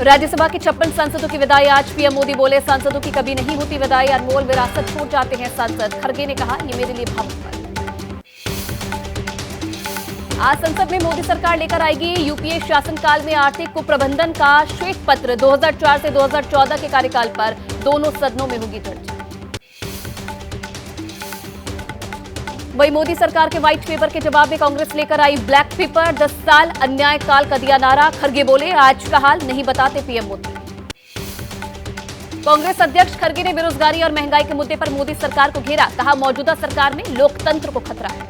राज्यसभा की 56 सांसदों की विदाई आज। पीएम मोदी बोले, सांसदों की कभी नहीं होती विदाई, अनमोल विरासत छोड़ जाते हैं सांसद। खड़गे ने कहा, ये मेरे लिए भावुक पल। आज संसद में मोदी सरकार लेकर आएगी यूपीए शासनकाल में आर्थिक कुप्रबंधन का श्वेत पत्र। 2004 से 2014 के कार्यकाल पर दोनों सदनों में होगी चर्चा। वही मोदी सरकार के व्हाइट पेपर के जवाब में कांग्रेस लेकर आई ब्लैक पेपर। 10 साल अन्याय काल का दिया नारा। खड़गे बोले, आज का हाल नहीं बताते पीएम मोदी। कांग्रेस अध्यक्ष खड़गे ने बेरोजगारी और महंगाई के मुद्दे पर मोदी सरकार को घेरा। कहा, मौजूदा सरकार में लोकतंत्र को खतरा है।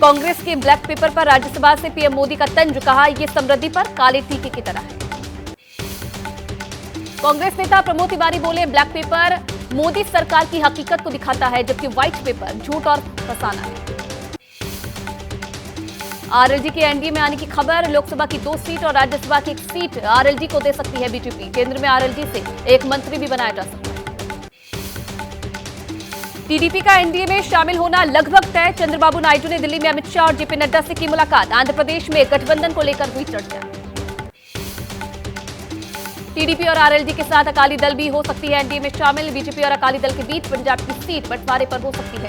कांग्रेस के ब्लैक पेपर पर राज्यसभा से पीएम मोदी का तंज। कहा, यह समृद्धि पर काले टीके की तरह है। कांग्रेस नेता प्रमोद तिवारी बोले, ब्लैक पेपर मोदी सरकार की हकीकत को दिखाता है, जबकि व्हाइट पेपर झूठ और फसाना है। आरएलडी के एनडीए में आने की खबर। लोकसभा की 2 सीट और राज्यसभा की 1 सीट आरएलडी को दे सकती है बीजेपी। केंद्र में आरएलडी से 1 मंत्री भी बनाया जा सकता है। टीडीपी का एनडीए में शामिल होना लगभग तय। चंद्रबाबू नायडू ने दिल्ली में अमित शाह और जेपी नड्डा से की मुलाकात। आंध्र प्रदेश में गठबंधन को लेकर हुई चर्चा। टीडीपी और आरएलडी के साथ अकाली दल भी हो सकती है एनडीए में शामिल। बीजेपी और अकाली दल के बीच पंजाब की सीट बंटवारे पर हो सकती है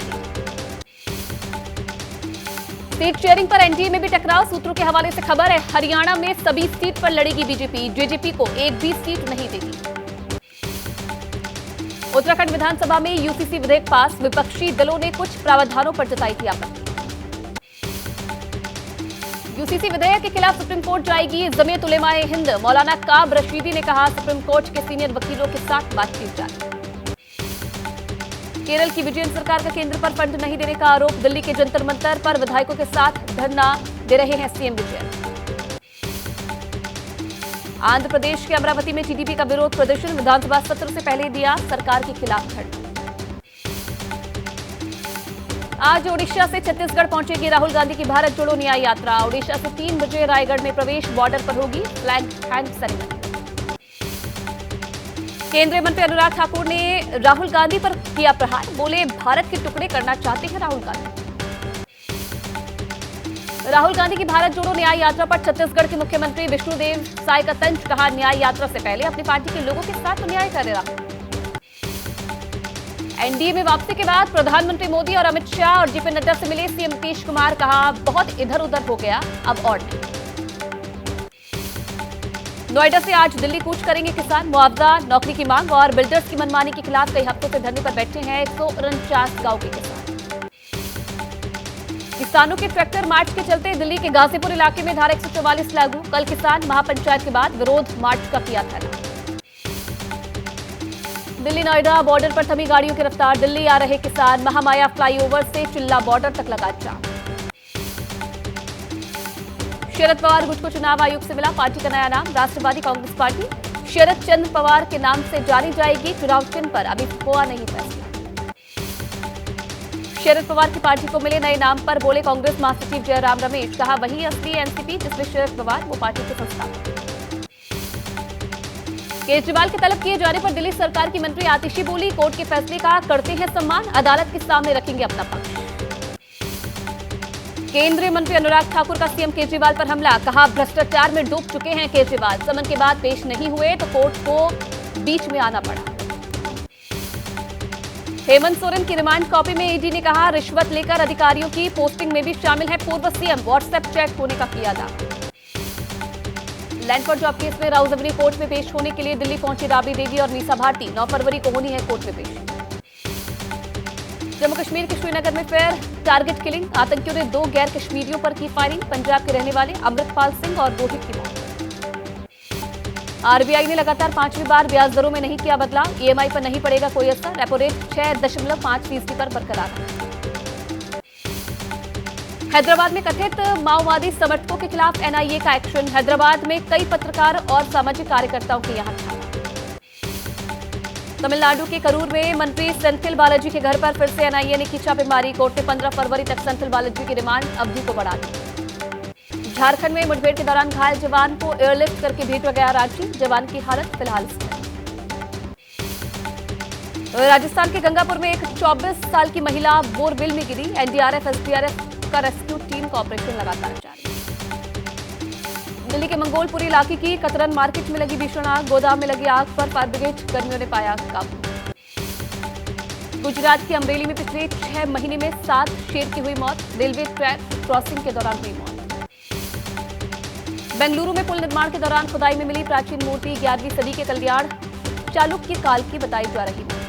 सीट शेयरिंग पर एनडीए में भी टकराव। सूत्रों के हवाले से खबर है, हरियाणा में सभी सीट पर लड़ेगी बीजेपी। जेजेपी को एक भी सीट नहीं देगी। उत्तराखंड विधानसभा में यूसीसी विधेयक पास। विपक्षी दलों ने कुछ प्रावधानों पर जताई थी आपत्ति। यूसीसी विधेयक के खिलाफ सुप्रीम कोर्ट जाएगी जमीयत उलेमाए हिंद। मौलाना काब रशीदी ने कहा, सुप्रीम कोर्ट के सीनियर वकीलों के साथ बातचीत जारी। केरल की विजयन सरकार का केंद्र पर फंड नहीं देने का आरोप। दिल्ली के जंतर मंतर पर विधायकों के साथ धरना दे रहे हैं सीएम विजयन। आंध्र प्रदेश के अमरावती में टीडीपी का विरोध प्रदर्शन। विधानसभा सत्र से पहले दिया सरकार के खिलाफ धरना। आज ओडिशा से छत्तीसगढ़ पहुंचेगी राहुल गांधी की भारत जोड़ो न्याय यात्रा। ओडिशा से 3 बजे रायगढ़ में प्रवेश। बॉर्डर पर होगी फ्लैग हैंड सेरेमनी। केंद्रीय मंत्री अनुराग ठाकुर ने राहुल गांधी पर किया प्रहार। बोले, भारत के टुकड़े करना चाहते हैं राहुल गांधी। राहुल गांधी की भारत जोड़ो न्याय यात्रा पर छत्तीसगढ़ के मुख्यमंत्री विष्णुदेव साय का तंज। कहा, न्याय यात्रा से पहले अपनी पार्टी के लोगों के साथ न्याय करे राहुल। एनडीए में वापसी के बाद प्रधानमंत्री मोदी और अमित शाह और जेपी नड्डा से मिले सीएम नीतीश कुमार। कहा, बहुत इधर उधर हो गया, अब और नहीं। नोएडा से आज दिल्ली कूच करेंगे किसान। मुआवजा, नौकरी की मांग और बिल्डर्स की मनमानी के खिलाफ कई हफ्तों से धरने पर बैठे हैं 149 गांव के किसान। किसानों के ट्रैक्टर मार्च के चलते दिल्ली के गाजीपुर इलाके में धारा 144 लागू। कल किसान महापंचायत के बाद विरोध मार्च का किया था। दिल्ली नोएडा बॉर्डर पर थमी गाड़ियों की रफ्तार। दिल्ली आ रहे किसान। महामाया फ्लाईओवर से चिल्ला बॉर्डर तक लगा जाम। शरद पवार गुट को चुनाव आयोग से मिला पार्टी का नया नाम, राष्ट्रवादी कांग्रेस पार्टी। शरद चंद्र पवार के नाम से जानी जाएगी। चुनाव चिन्ह पर अभी हुआ नहीं फैसला। शरद पवार की पार्टी को मिले नए नाम पर बोले कांग्रेस महासचिव जयराम रमेश। कहा, वही असली एनसीपी जिसमें शरद पवार वो पार्टी के संस्थापक। केजरीवाल के तलब किए जाने पर दिल्ली सरकार की मंत्री आतिशी बोली, कोर्ट के फैसले का करते हैं सम्मान, अदालत के सामने रखेंगे अपना पक्ष। केंद्रीय मंत्री अनुराग ठाकुर का सीएम केजरीवाल पर हमला। कहा, भ्रष्टाचार में डूब चुके हैं केजरीवाल। समन के बाद पेश नहीं हुए तो कोर्ट को बीच में आना पड़ा। हेमंत सोरेन की रिमांड कॉपी में ईडी ने कहा, रिश्वत लेकर अधिकारियों की पोस्टिंग में भी शामिल है पूर्व सीएम। व्हाट्सएप चैट होने का किया दावा। लैंड फॉर जॉब केस में राउजवरी कोर्ट में पेश होने के लिए दिल्ली पहुंची राबड़ी देवी और मीसा भारती। 9 फरवरी को होनी है कोर्ट में पेश। जम्मू कश्मीर के श्रीनगर में फिर टारगेट किलिंग। आतंकियों ने 2 गैर कश्मीरियों पर की फायरिंग। पंजाब के रहने वाले अमृतपाल सिंह और रोहित की मौत। आरबीआई ने लगातार 5वीं बार ब्याज दरों में नहीं किया बदलाव। ईएमआई पर नहीं पड़ेगा कोई असर। रेपो रेट 6.5% पर बरकरार है। हैदराबाद में कथित माओवादी समर्थकों के खिलाफ एनआईए का एक्शन। हैदराबाद में कई पत्रकार और सामाजिक कार्यकर्ताओं के यहां छापा। तमिलनाडु के करूर में मंत्री सेंथिल बालाजी के घर पर फिर से एनआईए ने की छापेमारी। कोर्ट ने 15 फरवरी तक सेंथिल बालाजी की रिमांड अवधि को बढ़ा दी। झारखंड में मुठभेड़ के दौरान घायल जवान को एयरलिफ्ट करके भेजा गया रांची। जवान की हालत फिलहाल स्थिर। राजस्थान के गंगापुर में एक 24 साल की महिला बोरवेल में गिरी। एनडीआरएफ एसडीआरएफ का रेस्क्यू टीम का ऑपरेशन लगातार जारी। दिल्ली के मंगोलपुरी इलाके की कतरन मार्केट में लगी भीषण आग, गोदाम में लगी आग पर फायर ब्रिगेड कर्मियों ने पाया काबू। गुजरात के अमरेली में पिछले 6 महीने में 7 शेर की हुई मौत, रेलवे ट्रैक क्रॉसिंग के दौरान हुई मौत। बेंगलुरु में पुल निर्माण के दौरान खुदाई में मिली प्राचीन मूर्ति 11वीं सदी के कल्याण चालुक्य काल की बताई जा रही है।